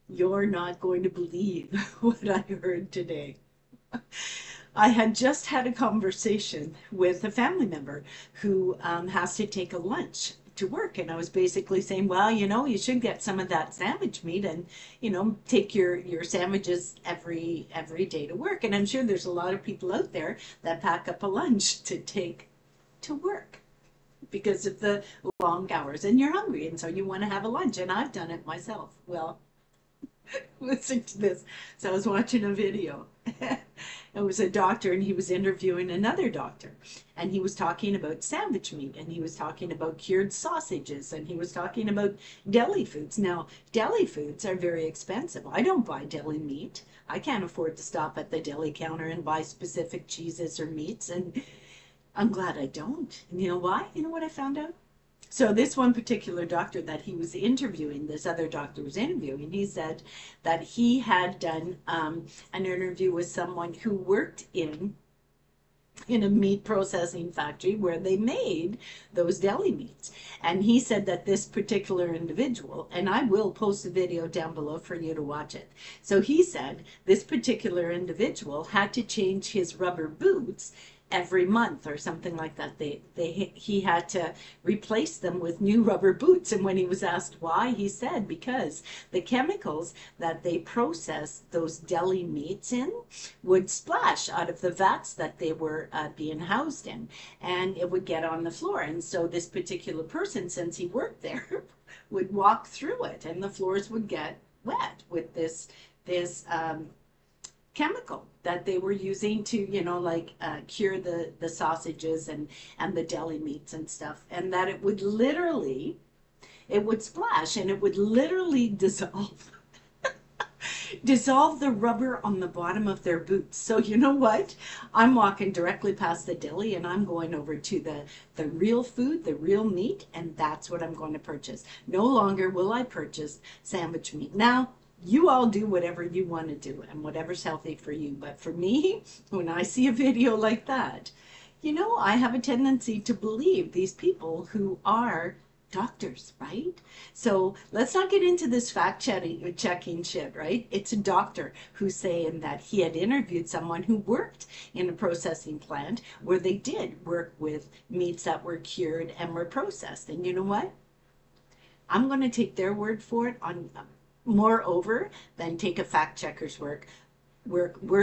You're not going to believe what I heard today. I had just had a conversation with a family member who has to take a lunch to work, and I was basically saying, well, you should get some of that sandwich meat, and take your sandwiches every day to work. And I'm sure there's a lot of people out there that pack up a lunch to take to work because of the long hours, and you're hungry, and so you want to have a lunch. And I've done it myself. Well, listen to this. So I was watching a video. It was a doctor, and he was interviewing another doctor, and he was talking about sandwich meat, and he was talking about cured sausages, and he was talking about deli foods. Now, deli foods are very expensive. I don't buy deli meat. I can't afford to stop at the deli counter and buy specific cheeses or meats, and I'm glad I don't. And you know why? You know what I found out? So this one particular doctor that he was interviewing, this other doctor was interviewing, he said that he had done an interview with someone who worked in a meat processing factory where they made those deli meats. And he said that this particular individual, and I will post a video down below for you to watch it. So he said this particular individual had to change his rubber boots every month or something like that. He had to replace them with new rubber boots. And when he was asked why, he said because the chemicals that they process those deli meats in would splash out of the vats that they were being housed in, and it would get on the floor. And so this particular person, since he worked there, would walk through it, and the floors would get wet with this chemical that they were using to, cure the sausages and the deli meats and stuff, and that it would splash, and it would literally dissolve the rubber on the bottom of their boots. So you know what? I'm walking directly past the deli, and I'm going over to the real food, the real meat, and that's what I'm going to purchase. No longer will I purchase sandwich meat. Now, you all do whatever you want to do and whatever's healthy for you. But for me, when I see a video like that, I have a tendency to believe these people who are doctors, right? So let's not get into this checking shit, right? It's a doctor who's saying that he had interviewed someone who worked in a processing plant where they did work with meats that were cured and were processed. And you know what? I'm going to take their word for it on moreover than take a fact checker's word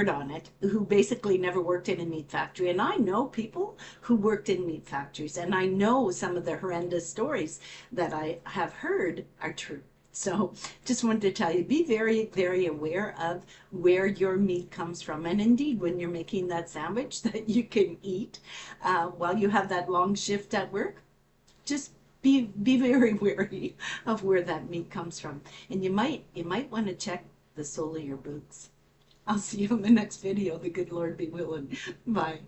on it, who basically never worked in a meat factory. And I know people who worked in meat factories, and I know some of the horrendous stories that I have heard are true. So just wanted to tell you, be very, very aware of where your meat comes from. And indeed, when you're making that sandwich that you can eat while you have that long shift at work, just be very wary of where that meat comes from. And you might want to check the sole of your boots. I'll see you in the next video. The good Lord be willing. Bye.